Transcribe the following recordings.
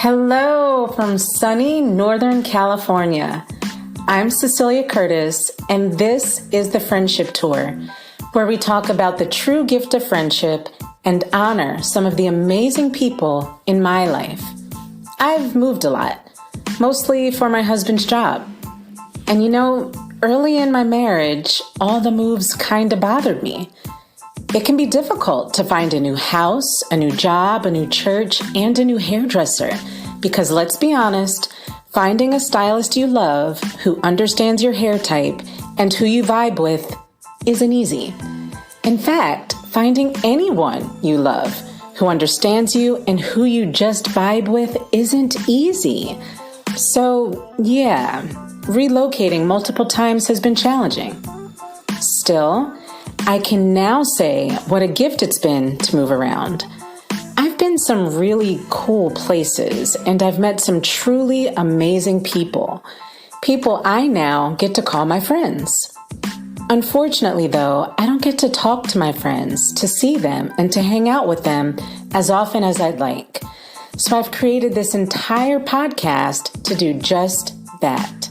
Hello from sunny Northern California. I'm Cecelia Curtis, and this is the Friendship Tour, where we talk about the true gift of friendship and honor some of the amazing people in my life. I've moved a lot, mostly for my husband's job. And early in my marriage, all the moves kind of bothered me. It can be difficult to find a new house, a new job, a new church, and a new hairdresser. Because let's be honest, finding a stylist you love who understands your hair type and who you vibe with isn't easy. In fact, finding anyone you love who understands you and who you just vibe with isn't easy. So, yeah, relocating multiple times has been challenging. Still, I can now say what a gift it's been to move around. I've been some really cool places, and I've met some truly amazing people. People I now get to call my friends. Unfortunately, though, I don't get to talk to my friends, to see them, and to hang out with them as often as I'd like. So I've created this entire podcast to do just that.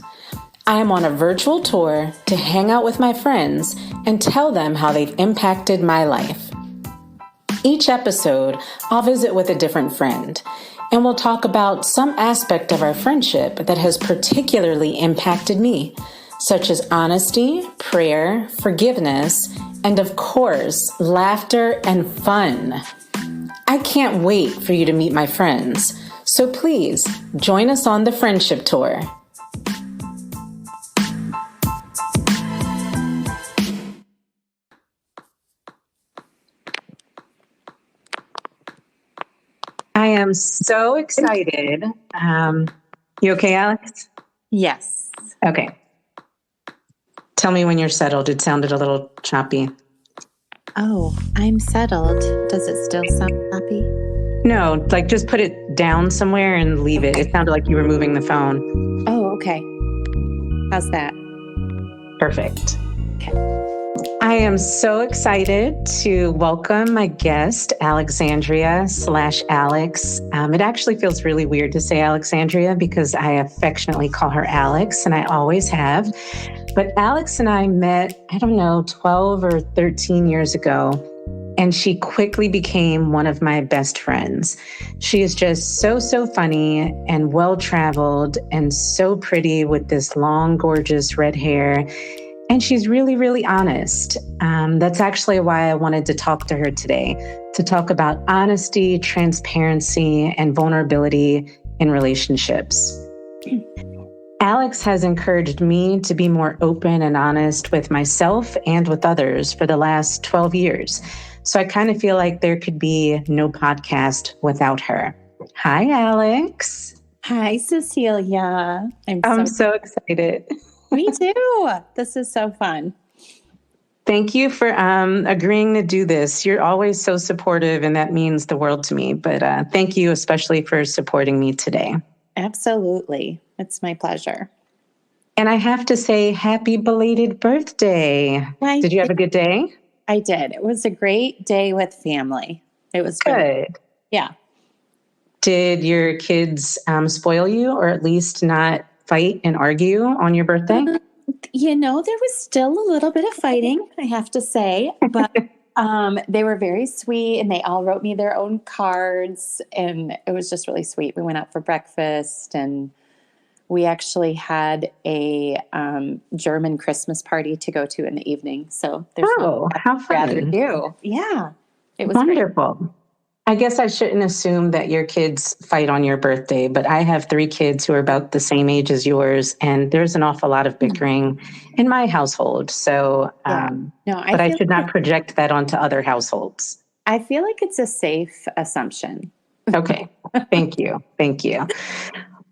I am on a virtual tour to hang out with my friends and tell them how they've impacted my life. Each episode, I'll visit with a different friend, and we'll talk about some aspect of our friendship that has particularly impacted me, such as honesty, prayer, forgiveness, and of course, laughter and fun. I can't wait for you to meet my friends, so please join us on the Friendship Tour. I am so excited. You okay, Alex? Yes. Okay. Tell me when you're settled. It sounded a little choppy. Oh, I'm settled. Does it still sound happy? No, just put it down somewhere and leave it. It sounded like you were moving the phone. Oh, okay. How's that? Perfect. Okay. I am so excited to welcome my guest, Alexandria/Alex. It actually feels really weird to say Alexandria because I affectionately call her Alex, and I always have. But Alex and I met, 12 or 13 years ago, and she quickly became one of my best friends. She is just so funny and well-traveled and so pretty with this long, gorgeous red hair. And she's really, really honest. That's actually why I wanted to talk to her today, to talk about honesty, transparency, and vulnerability in relationships. Alex has encouraged me to be more open and honest with myself and with others for the last 12 years. So I kind of feel like there could be no podcast without her. Hi, Alex. Hi, Cecelia. I'm so excited. Me too. This is so fun. Thank you for agreeing to do this. You're always so supportive, and that means the world to me. But thank you especially for supporting me today. Absolutely. It's my pleasure. And I have to say, happy belated birthday. Did you have a good day? I did. It was a great day with family. It was good. Yeah. Did your kids spoil you, or at least not fight and argue on your birthday? There was still a little bit of fighting, I have to say, but they were very sweet, and they all wrote me their own cards, and it was just really sweet. We went out for breakfast, and we actually had a German Christmas party to go to in the evening. So there's how fun! Yeah, it was wonderful. Great. I guess I shouldn't assume that your kids fight on your birthday, but I have 3 kids who are about the same age as yours, and there's an awful lot of bickering in my household. So, but I should not project that onto other households. I feel like it's a safe assumption. Okay. Thank you. Thank you.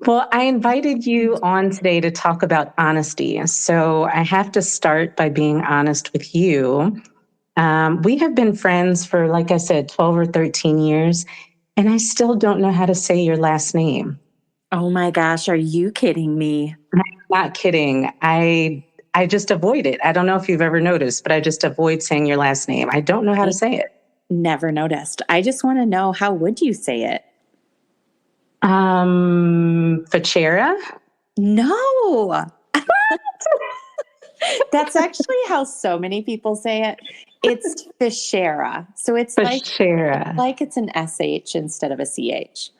Well, I invited you on today to talk about honesty. So I have to start by being honest with you. We have been friends for, like I said, 12 or 13 years, and I still don't know how to say your last name. Oh my gosh, are you kidding me? I'm not kidding. I just avoid it. I don't know if you've ever noticed, but I just avoid saying your last name. I don't know how to say it. Never noticed. I just want to know, how would you say it? Fichera? No. That's actually how so many people say it. It's Fichera. So it's Fichera. like it's an SH instead of a CH.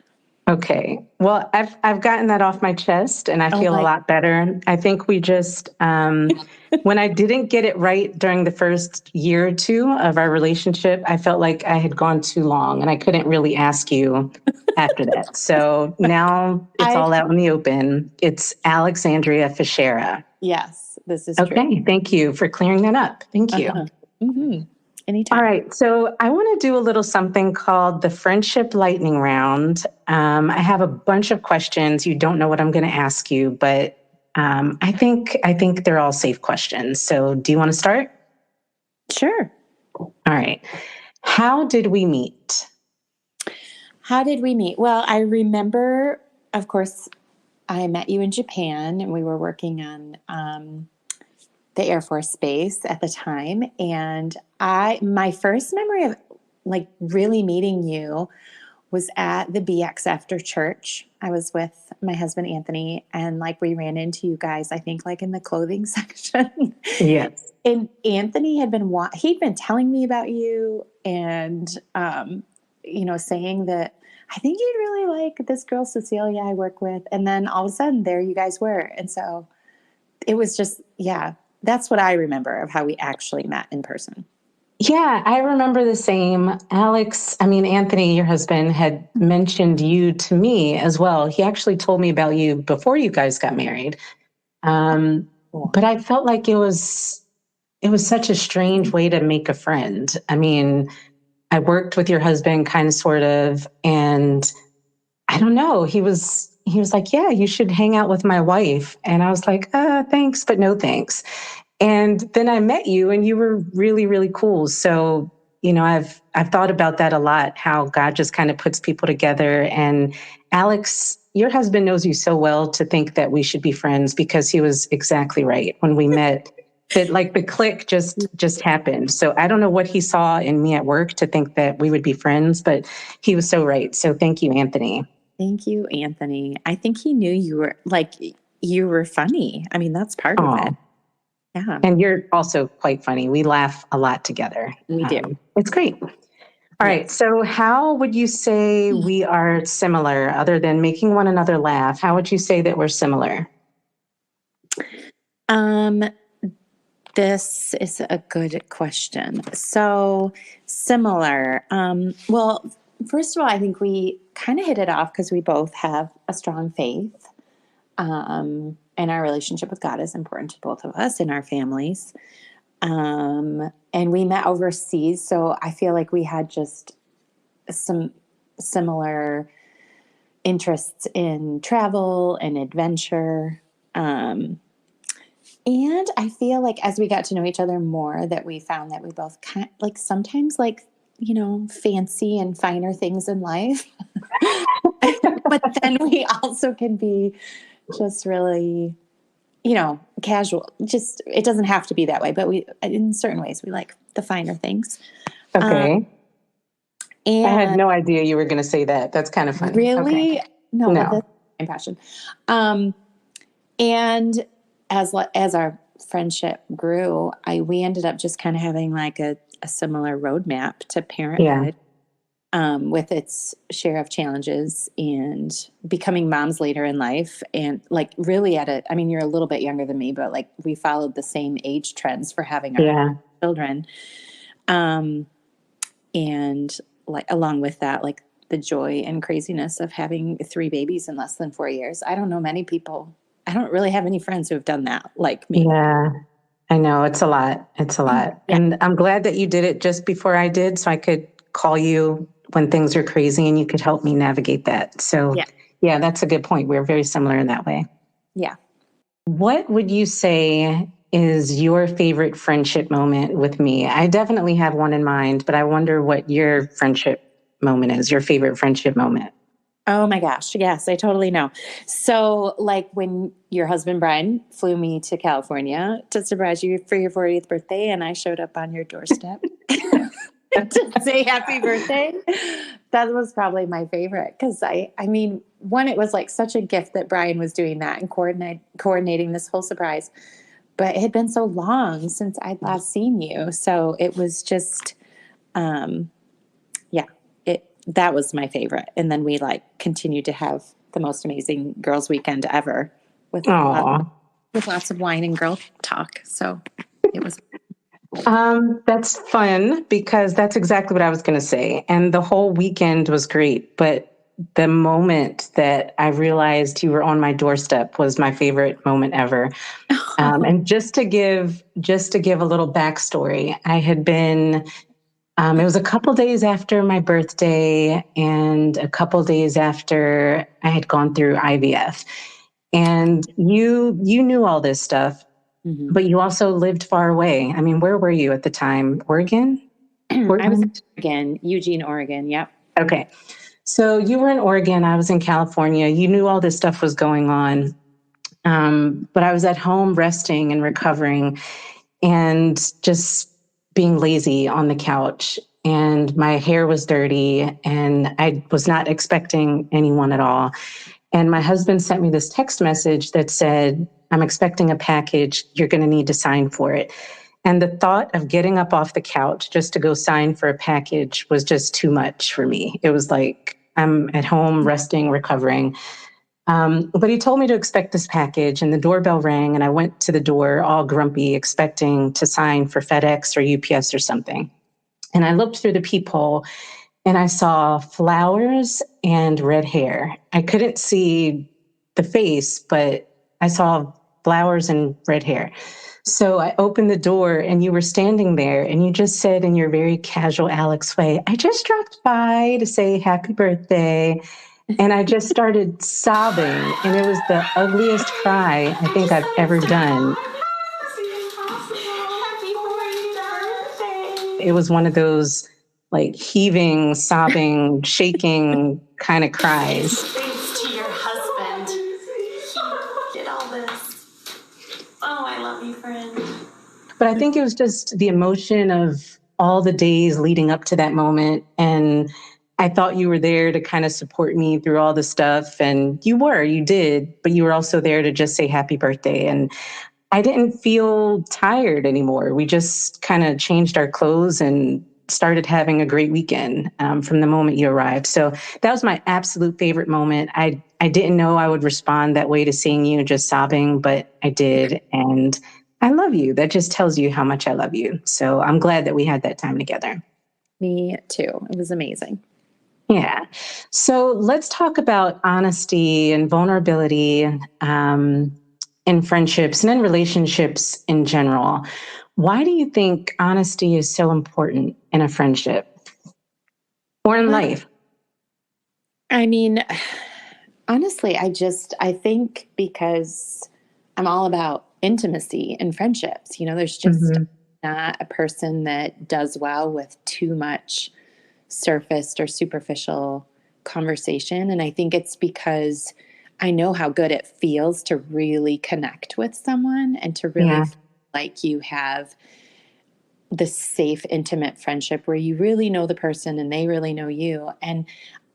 Okay. Well, I've gotten that off my chest and I feel a lot better. I think we just when I didn't get it right during the first year or two of our relationship, I felt like I had gone too long and I couldn't really ask you after that. So now it's all out in the open. It's Alexandria Fichera. Yes, this is true. Okay. Thank you for clearing that up. Thank you. Mm-hmm. Anytime. All right. So I want to do a little something called the Friendship Lightning Round. I have a bunch of questions. You don't know what I'm going to ask you, but I think they're all safe questions. So do you want to start? Sure. All right. How did we meet? How did we meet? Well, I remember, of course, I met you in Japan and we were working on the Air Force Base at the time. And my first memory of like really meeting you was at the BX after church. I was with my husband, Anthony, and like we ran into you guys, I think like in the clothing section. Yes. And Anthony he'd been telling me about you and, saying that I think you'd really like this girl, Cecelia, I work with. And then all of a sudden there you guys were. And so it was just, that's what I remember of how we actually met in person. Yeah, I remember the same. Anthony, your husband, had mentioned you to me as well. He actually told me about you before you guys got married. But I felt like it was such a strange way to make a friend. I mean, I worked with your husband kind of sort of, and I don't know, he was like, yeah, you should hang out with my wife. And I was like, thanks, but no thanks. And then I met you and you were really, really cool. So, I've thought about that a lot, how God just kind of puts people together. And Alex, your husband knows you so well to think that we should be friends, because he was exactly right when we met. That like the click just happened. So I don't know what he saw in me at work to think that we would be friends, but he was so right. So thank you, Anthony. Thank you, Anthony. I think he knew you were funny. I mean, that's part of it. Yeah. And you're also quite funny. We laugh a lot together. We do. It's great. All right. So how would you say we are similar, other than making one another laugh? How would you say that we're similar? This is a good question. So similar. Well, first of all, I think we kind of hit it off because we both have a strong faith. And our relationship with God is important to both of us and our families. And we met overseas. So I feel like we had just some similar interests in travel and adventure. And I feel like as we got to know each other more, that we found that we both sometimes fancy and finer things in life. But then we also can be just really, casual. Just, it doesn't have to be that way, but in certain ways, we like the finer things. Okay. And I had no idea you were going to say that. That's kind of funny. Really? Okay. No. That's my passion. And as our friendship grew, we ended up just kind of having like a similar roadmap to parenthood. With its share of challenges and becoming moms later in life. And like really you're a little bit younger than me, but like we followed the same age trends for having our children. And like, along with that, like the joy and craziness of having 3 babies in less than 4 years. I don't know many people. I don't really have any friends who have done that like me. Yeah, I know. It's a lot. It's a lot. Yeah. And I'm glad that you did it just before I did, so I could call you when things are crazy and you could help me navigate that. So yeah, that's a good point. We're very similar in that way. Yeah. What would you say is your favorite friendship moment with me? I definitely have one in mind, but I wonder what your friendship moment is, your favorite friendship moment. Oh my gosh. Yes, I totally know. So like when your husband, Brian, flew me to California to surprise you for your 40th birthday, and I showed up on your doorstep to say happy birthday. That was probably my favorite because I mean, one, it was like such a gift that Brian was doing that and coordinating this whole surprise. But it had been so long since I'd last seen you, so it was just, um, yeah, that was my favorite. And then we like continued to have the most amazing girls' weekend ever with Oh, lots of wine and girl talk. So it was. that's fun because that's exactly what I was going to say. And the whole weekend was great. But the moment that I realized you were on my doorstep was my favorite moment ever. And just to give a little backstory, I had been. It was a couple days after my birthday and a couple days after I had gone through IVF. And you knew all this stuff, Mhm. but you also lived far away. I mean, where were you at the time? Oregon? I was in Portland? Oregon, Eugene, Oregon. Yep. Okay. So you were in Oregon, I was in California. You knew all this stuff was going on. But I was at home resting and recovering and just being lazy on the couch. And my hair was dirty and I was not expecting anyone at all. And my husband sent me this text message that said, I'm expecting a package. You're going to need to sign for it. And the thought of getting up off the couch just to go sign for a package was just too much for me. It was like, I'm at home resting, recovering. But he told me to expect this package, and the doorbell rang, and I went to the door all grumpy, expecting to sign for FedEx or UPS or something. And I looked through the peephole and I saw flowers and red hair. I couldn't see the face, but I saw flowers and red hair. So I opened the door and you were standing there and you just said in your very casual Alex way, I just dropped by to say happy birthday. And I just started sobbing, and it was the ugliest cry I think I've ever done. It was one of those like heaving, sobbing, shaking kind of cries. Thanks to your husband. He did all this. Oh, I love you, friend. But I think it was just the emotion of all the days leading up to that moment. And I thought you were there to kind of support me through all the stuff. And you did, but you were also there to just say happy birthday. And I didn't feel tired anymore. We just kind of changed our clothes and started having a great weekend from the moment you arrived. So that was my absolute favorite moment. I didn't know I would respond that way to seeing you just sobbing, but I did. And I love you. That just tells you how much I love you. So I'm glad that we had that time together. Me too. It was amazing. Yeah. So let's talk about honesty and vulnerability in friendships and in relationships in general. Why do you think honesty is so important in a friendship or in Well, life? I mean, honestly, I think because I'm all about intimacy and friendships, there's just Mhm. not a person that does well with too much surfaced or superficial conversation. And I think it's because I know how good it feels to really connect with someone and to really Yeah. feel like you have this safe, intimate friendship where you really know the person and they really know you. And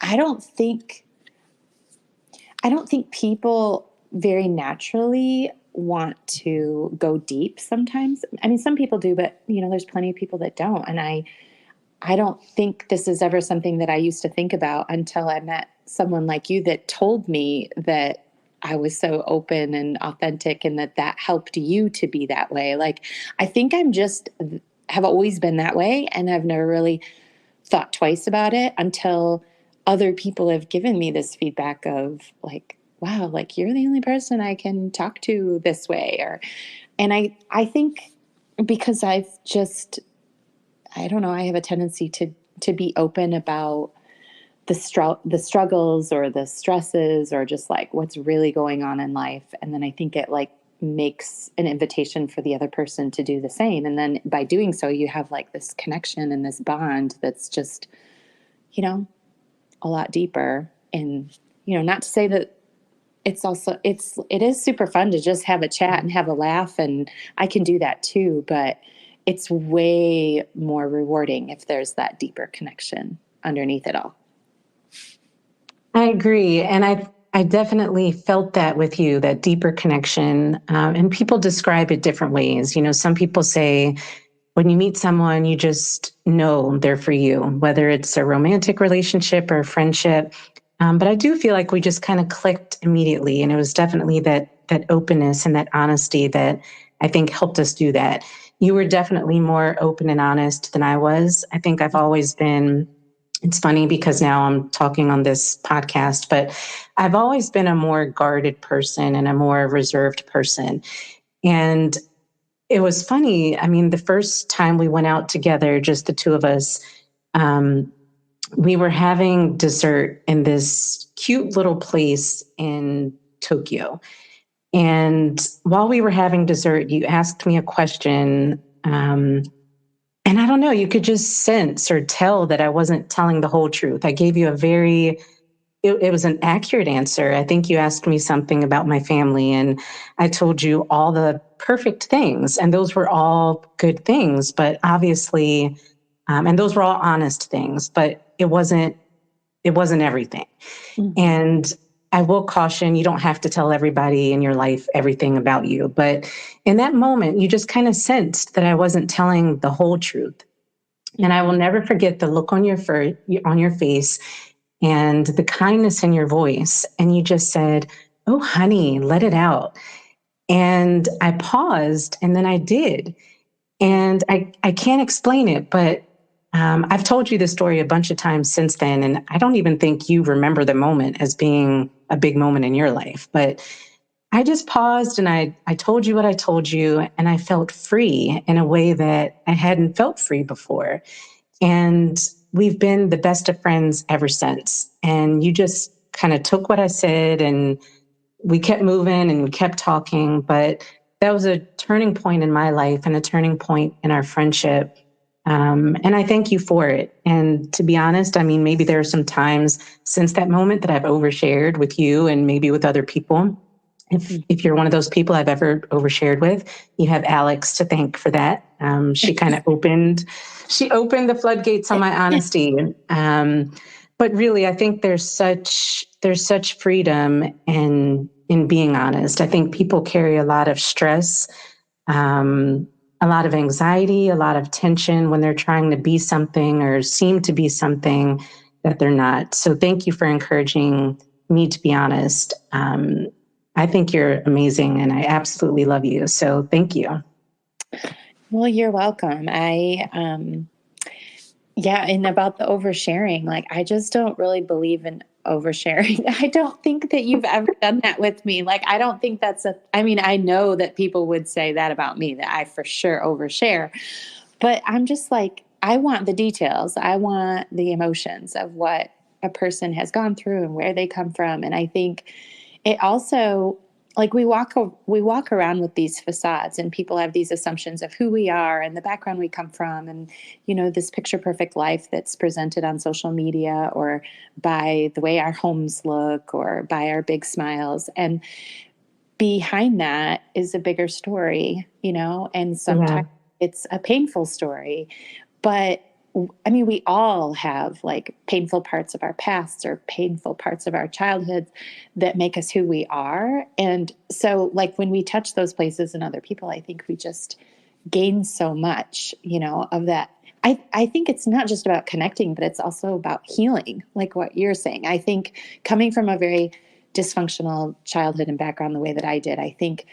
I don't think I don't think people very naturally want to go deep sometimes. I mean, some people do, but there's plenty of people that don't. And I don't think this is ever something that I used to think about until I met someone like you that told me that I was so open and authentic and that helped you to be that way. Like, I think have always been that way and I've never really thought twice about it until other people have given me this feedback of like, wow, like you're the only person I can talk to this way. And I think because I don't know, I have a tendency to be open about the struggles or the stresses or just like what's really going on in life. And then I think it like makes an invitation for the other person to do the same. And then by doing so, you have like this connection and this bond that's just, a lot deeper. And, not to say that it is super fun to just have a chat and have a laugh. And I can do that too, but it's way more rewarding if there's that deeper connection underneath it all. I agree. And I definitely felt that with you, that deeper connection. And people describe it different ways. Some people say when you meet someone, you just know they're for you, whether it's a romantic relationship or a friendship. But I do feel like we just kind of clicked immediately. And it was definitely that openness and that honesty that I think helped us do that. You were definitely more open and honest than I was. I think I've always been. It's funny because now I'm talking on this podcast, but I've always been a more guarded person and a more reserved person. And it was funny. I mean, the first time we went out together, just the two of us, um, we were having dessert in this cute little place in Tokyo. And while we were having dessert, you asked me a question. And I don't know, you could just sense or tell that I wasn't telling the whole truth. I gave you it was an accurate answer. I think you asked me something about my family, and I told you all the perfect things. And those were all good things, but obviously, and those were all honest things, but it wasn't everything. Mm-hmm. And I will caution, you don't have to tell everybody in your life everything about you. But in that moment, you just kind of sensed that I wasn't telling the whole truth. Mm-hmm. And I will never forget the look on your face and the kindness in your voice. And you just said, "Oh, honey, let it out." And I paused, and then I did. And I can't explain it, but I've told you this story a bunch of times since then, and I don't even think you remember the moment as being a big moment in your life. But I just paused and I told you what I told you, and I felt free in a way that I hadn't felt free before. And we've been the best of friends ever since. And you just kind of took what I said and we kept moving and we kept talking. But that was a turning point in my life and a turning point in our friendship. And I thank you for it. And to be honest, I mean, maybe there are some times since that moment that I've overshared with you and maybe with other people. If you're one of those people I've ever overshared with, you have Alex to thank for that. She kind of opened the floodgates on my honesty. But really, I think there's such freedom in being honest. I think people carry a lot of stress, a lot of anxiety, a lot of tension when they're trying to be something or seem to be something that they're not. So thank you for encouraging me to be honest. I think you're amazing and I absolutely love you. So thank you. Well, you're welcome. And about the oversharing, like, I just don't really believe in oversharing. I don't think that you've ever done that with me. Like, I don't think I know that people would say that about me, that I for sure overshare, but I'm just like, I want the details. I want the emotions of what a person has gone through and where they come from. And I think it also, like, we walk around with these facades and people have these assumptions of who we are and the background we come from and, this picture perfect life that's presented on social media or by the way our homes look or by our big smiles. And behind that is a bigger story, and sometimes it's a painful story. But I mean, we all have like painful parts of our pasts or painful parts of our childhoods that make us who we are. And so, like, when we touch those places in other people, I think we just gain so much, of that. I think it's not just about connecting, but it's also about healing, like what you're saying. I think coming from a very dysfunctional childhood and background the way that I did, I think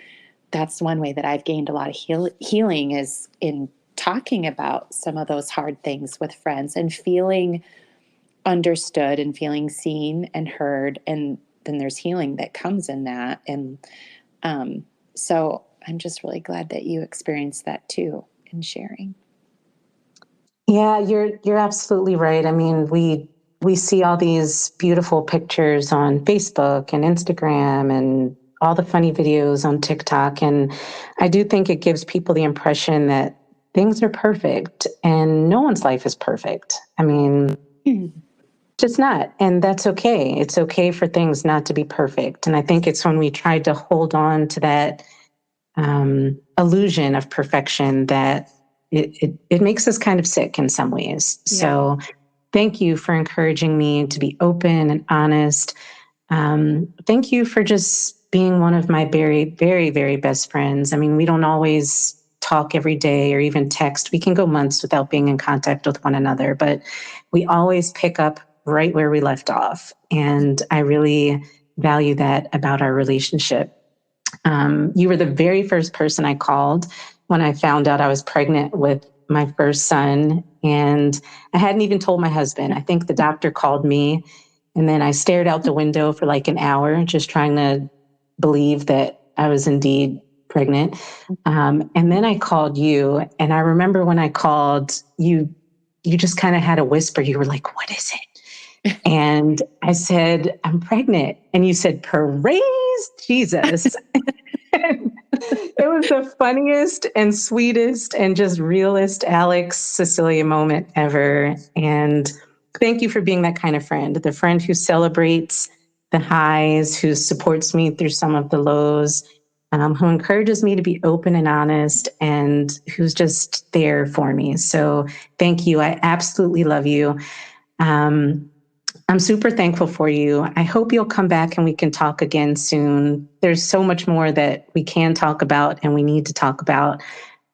that's one way that I've gained a lot of healing is in talking about some of those hard things with friends and feeling understood and feeling seen and heard. And then there's healing that comes in that. And so I'm just really glad that you experienced that too in sharing. Yeah, you're absolutely right. I mean, we see all these beautiful pictures on Facebook and Instagram and all the funny videos on TikTok. And I do think it gives people the impression that things are perfect and no one's life is perfect. I mean, just not. And that's okay. It's okay for things not to be perfect. And I think it's when we try to hold on to that illusion of perfection that it makes us kind of sick in some ways. Yeah. So thank you for encouraging me to be open and honest. Thank you for just being one of my very, very, very best friends. I mean, we don't always talk every day or even text. We can go months without being in contact with one another, but we always pick up right where we left off. And I really value that about our relationship. You were the very first person I called when I found out I was pregnant with my first son. And I hadn't even told my husband. I think the doctor called me, and then I stared out the window for like an hour, just trying to believe that I was indeed pregnant. And then I called you. And I remember when I called you, you just kind of had a whisper. You were like, "What is it?" And I said, "I'm pregnant." And you said, "Praise Jesus." It was the funniest and sweetest and just realest Alex Cecelia moment ever. And thank you for being that kind of friend, the friend who celebrates the highs, who supports me through some of the lows, who encourages me to be open and honest, and who's just there for me. So thank you. I absolutely love you. I'm super thankful for you. I hope you'll come back and we can talk again soon. There's so much more that we can talk about and we need to talk about.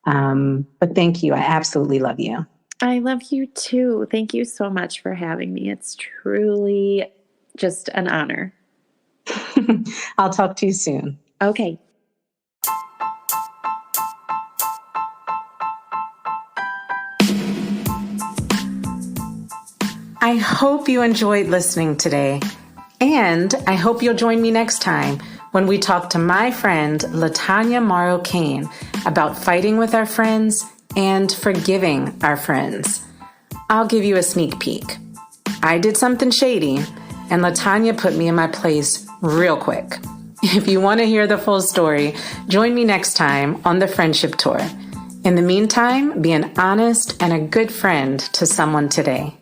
But thank you. I absolutely love you. I love you too. Thank you so much for having me. It's truly just an honor. I'll talk to you soon. Okay. I hope you enjoyed listening today. And I hope you'll join me next time when we talk to my friend, LaTanya Morrow Kane, about fighting with our friends and forgiving our friends. I'll give you a sneak peek. I did something shady, and LaTanya put me in my place real quick. If you want to hear the full story, join me next time on the Friendship Tour. In the meantime, be an honest and a good friend to someone today.